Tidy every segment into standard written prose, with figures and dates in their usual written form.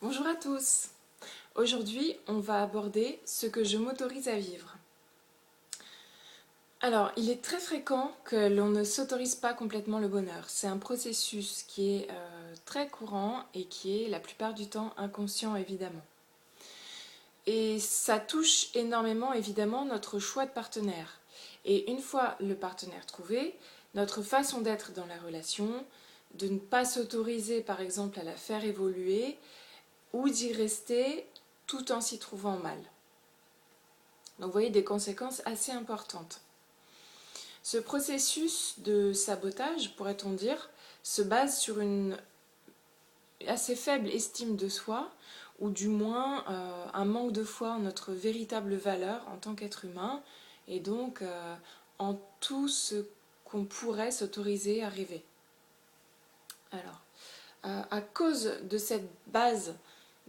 Bonjour à tous. Aujourd'hui, on va aborder ce que je m'autorise à vivre. Alors, il est très fréquent que l'on ne s'autorise pas complètement le bonheur. C'est un processus qui est très courant et qui est la plupart du temps inconscient évidemment. Et ça touche énormément évidemment notre choix de partenaire. Et une fois le partenaire trouvé, notre façon d'être dans la relation, de ne pas s'autoriser par exemple à la faire évoluer ou d'y rester tout en s'y trouvant mal. Donc vous voyez des conséquences assez importantes. Ce processus de sabotage, pourrait-on dire, se base sur une assez faible estime de soi, ou du moins un manque de foi en notre véritable valeur en tant qu'être humain, et donc en tout ce qu'on pourrait s'autoriser à rêver. Alors, à cause de cette base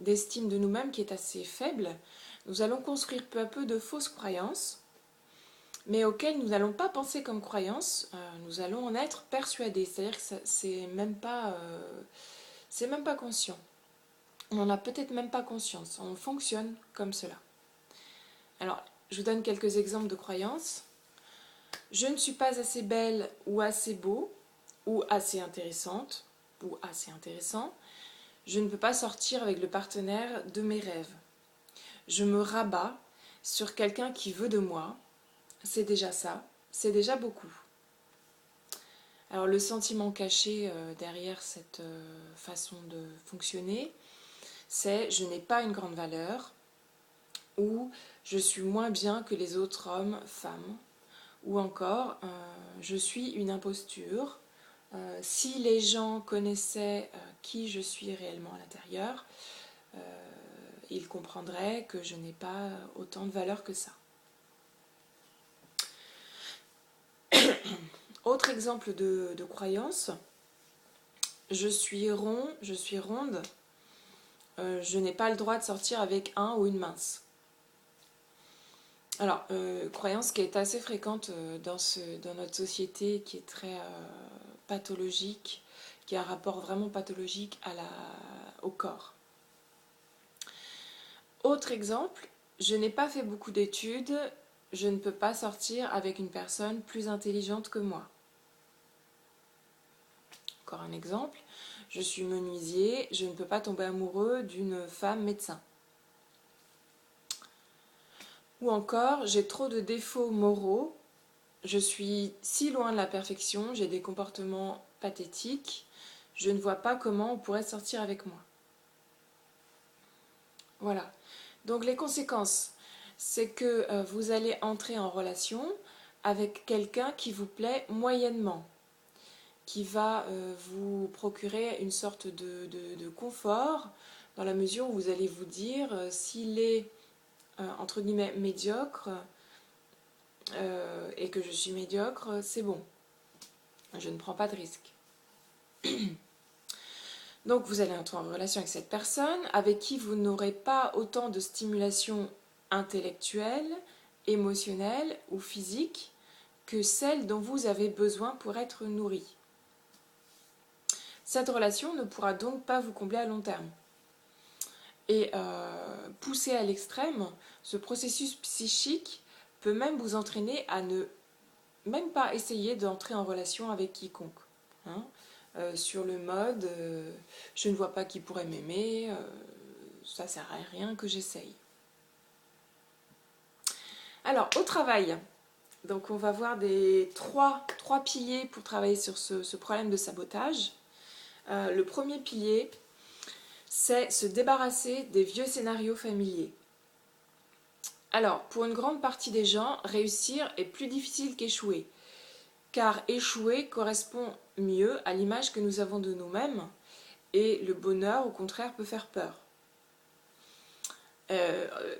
d'estime de nous-mêmes qui est assez faible, nous allons construire peu à peu de fausses croyances, mais auxquelles nous n'allons pas penser comme croyances, nous allons en être persuadés, c'est-à-dire que c'est même pas conscient. On n'en a peut-être même pas conscience, on fonctionne comme cela. Alors, je vous donne quelques exemples de croyances. Je ne suis pas assez belle ou assez beau, ou assez intéressante, ou assez intéressant. Je ne peux pas sortir avec le partenaire de mes rêves. Je me rabats sur quelqu'un qui veut de moi. C'est déjà ça, c'est déjà beaucoup. Alors le sentiment caché derrière cette façon de fonctionner, c'est je n'ai pas une grande valeur, ou je suis moins bien que les autres hommes, femmes, ou encore je suis une imposture. Si les gens connaissaient qui je suis réellement à l'intérieur, ils comprendraient que je n'ai pas autant de valeur que ça. Autre exemple de croyance, je suis rond, je suis ronde, je n'ai pas le droit de sortir avec un ou une mince. Alors, croyance qui est assez fréquente dans notre société, qui est très pathologique, qui a un rapport vraiment pathologique au corps. Autre exemple, je n'ai pas fait beaucoup d'études, je ne peux pas sortir avec une personne plus intelligente que moi. Encore un exemple, je suis menuisier, je ne peux pas tomber amoureux d'une femme médecin. Ou encore, j'ai trop de défauts moraux, je suis si loin de la perfection, j'ai des comportements pathétiques, je ne vois pas comment on pourrait sortir avec moi. Voilà. Donc les conséquences, c'est que vous allez entrer en relation avec quelqu'un qui vous plaît moyennement, qui va vous procurer une sorte de confort, dans la mesure où vous allez vous dire, s'il est entre guillemets médiocre, et que je suis médiocre, c'est bon, je ne prends pas de risque. Donc vous allez entrer en relation avec cette personne avec qui vous n'aurez pas autant de stimulation intellectuelle, émotionnelle ou physique que celle dont vous avez besoin pour être nourri. Cette relation ne pourra donc pas vous combler à long terme. Et poussé à l'extrême, ce processus psychique peut même vous entraîner à ne même pas essayer d'entrer en relation avec quiconque. Sur le mode je ne vois pas qui pourrait m'aimer, ça sert à rien que j'essaye. Alors au travail, donc on va voir trois piliers pour travailler sur ce problème de sabotage. Le premier pilier, c'est se débarrasser des vieux scénarios familiers. Alors, pour une grande partie des gens, réussir est plus difficile qu'échouer, car échouer correspond mieux à l'image que nous avons de nous-mêmes, et le bonheur, au contraire, peut faire peur.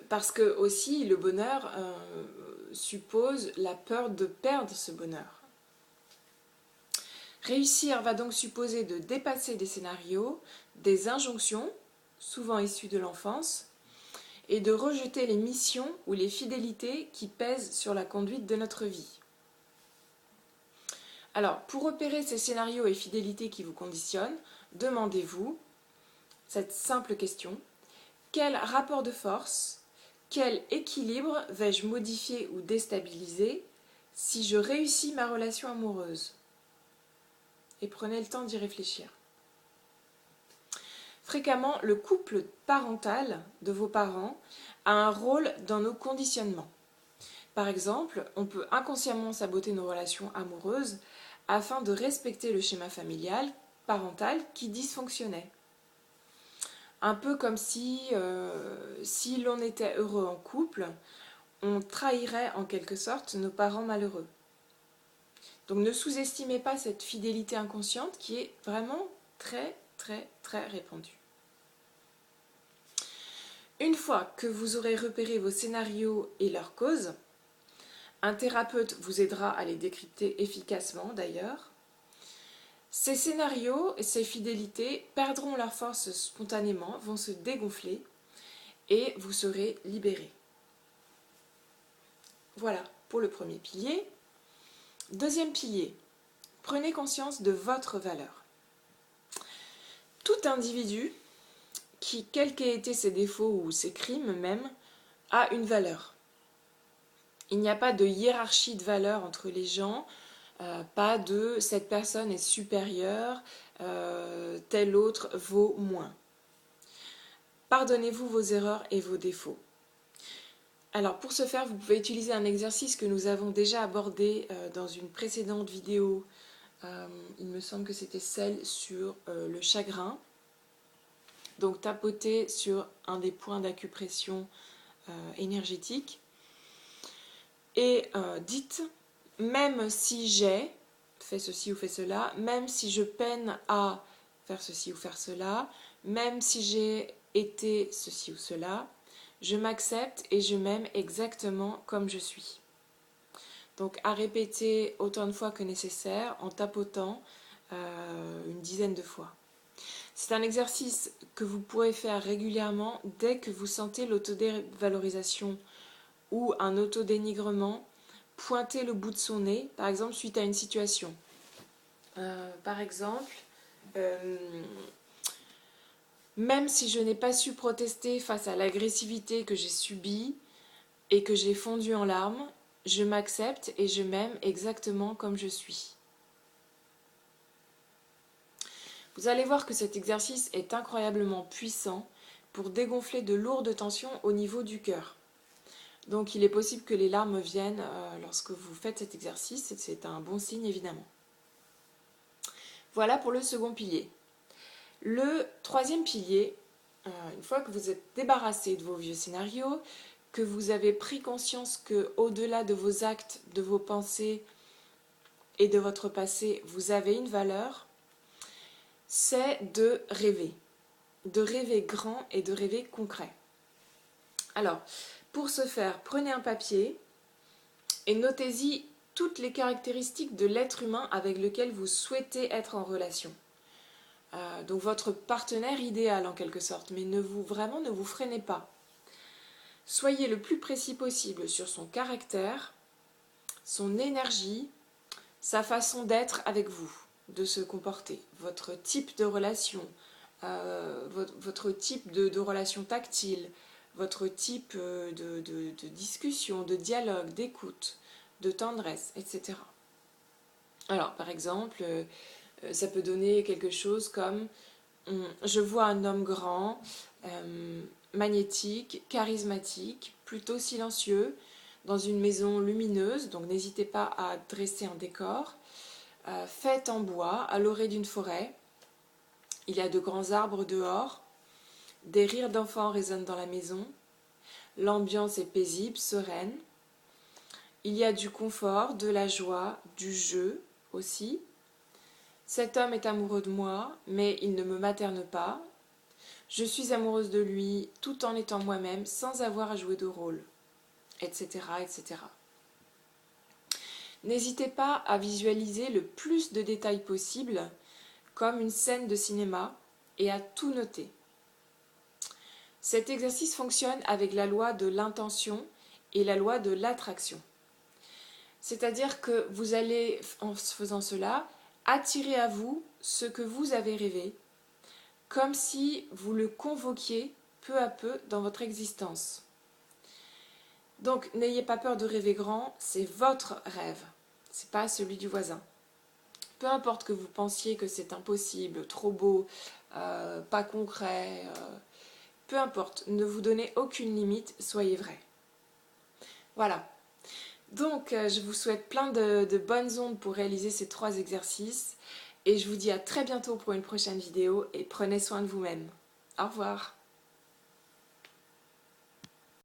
Parce que aussi, le bonheur suppose la peur de perdre ce bonheur. Réussir va donc supposer de dépasser des scénarios, des injonctions, souvent issues de l'enfance, et de rejeter les missions ou les fidélités qui pèsent sur la conduite de notre vie. Alors, pour repérer ces scénarios et fidélités qui vous conditionnent, demandez-vous, cette simple question. Quel rapport de force, quel équilibre vais-je modifier ou déstabiliser si je réussis ma relation amoureuse? Et prenez le temps d'y réfléchir. Fréquemment, le couple parental de vos parents a un rôle dans nos conditionnements. Par exemple, on peut inconsciemment saboter nos relations amoureuses afin de respecter le schéma familial, parental qui dysfonctionnait. Un peu comme si l'on était heureux en couple, on trahirait en quelque sorte nos parents malheureux. Donc ne sous-estimez pas cette fidélité inconsciente qui est vraiment très très très répandue. Une fois que vous aurez repéré vos scénarios et leurs causes, un thérapeute vous aidera à les décrypter efficacement d'ailleurs. Ces scénarios et ces fidélités perdront leur force spontanément, vont se dégonfler et vous serez libéré. Voilà pour le premier pilier. Deuxième pilier, prenez conscience de votre valeur. Tout individu qui, quels qu'aient été ses défauts ou ses crimes même, a une valeur. Il n'y a pas de hiérarchie de valeur entre les gens, pas de cette personne est supérieure, tel autre vaut moins. Pardonnez-vous vos erreurs et vos défauts. Alors pour ce faire, vous pouvez utiliser un exercice que nous avons déjà abordé dans une précédente vidéo. Il me semble que c'était celle sur le chagrin. Donc tapotez sur un des points d'acupression énergétique et dites, même si j'ai fait ceci ou fait cela, même si je peine à faire ceci ou faire cela, même si j'ai été ceci ou cela, je m'accepte et je m'aime exactement comme je suis. Donc à répéter autant de fois que nécessaire en tapotant une dizaine de fois. C'est un exercice que vous pourrez faire régulièrement dès que vous sentez l'autodévalorisation ou un autodénigrement pointer le bout de son nez, par exemple suite à une situation. Par exemple, même si je n'ai pas su protester face à l'agressivité que j'ai subie et que j'ai fondu en larmes, je m'accepte et je m'aime exactement comme je suis. Vous allez voir que cet exercice est incroyablement puissant pour dégonfler de lourdes tensions au niveau du cœur. Donc il est possible que les larmes viennent lorsque vous faites cet exercice, et c'est un bon signe évidemment. Voilà pour le second pilier. Le troisième pilier, une fois que vous êtes débarrassé de vos vieux scénarios, que vous avez pris conscience que au-delà de vos actes, de vos pensées et de votre passé, vous avez une valeur, c'est de rêver grand et de rêver concret. Alors, pour ce faire, prenez un papier et notez-y toutes les caractéristiques de l'être humain avec lequel vous souhaitez être en relation. Donc votre partenaire idéal en quelque sorte, mais ne vous freinez pas. Soyez le plus précis possible sur son caractère, son énergie, sa façon d'être avec vous, de se comporter, votre type de relation, votre type de relation tactile, votre type de discussion, de dialogue, d'écoute, de tendresse, etc. Alors par exemple, ça peut donner quelque chose comme je vois un homme grand, magnétique, charismatique, plutôt silencieux, dans une maison lumineuse, donc n'hésitez pas à dresser un décor, faite en bois, à l'orée d'une forêt. Il y a de grands arbres dehors, des rires d'enfants résonnent dans la maison, l'ambiance est paisible, sereine. Il y a du confort, de la joie, du jeu aussi. Cet homme est amoureux de moi, mais il ne me materne pas. Je suis amoureuse de lui tout en étant moi-même, sans avoir à jouer de rôle, etc., etc. N'hésitez pas à visualiser le plus de détails possible, comme une scène de cinéma, et à tout noter. Cet exercice fonctionne avec la loi de l'intention et la loi de l'attraction. C'est-à-dire que vous allez, en faisant cela, attirer à vous ce que vous avez rêvé, comme si vous le convoquiez peu à peu dans votre existence. Donc n'ayez pas peur de rêver grand, c'est votre rêve, c'est pas celui du voisin. Peu importe que vous pensiez que c'est impossible, trop beau, pas concret, peu importe, ne vous donnez aucune limite, soyez vrai. Voilà. Donc je vous souhaite plein de bonnes ondes pour réaliser ces 3 exercices et je vous dis à très bientôt pour une prochaine vidéo et prenez soin de vous-même. Au revoir.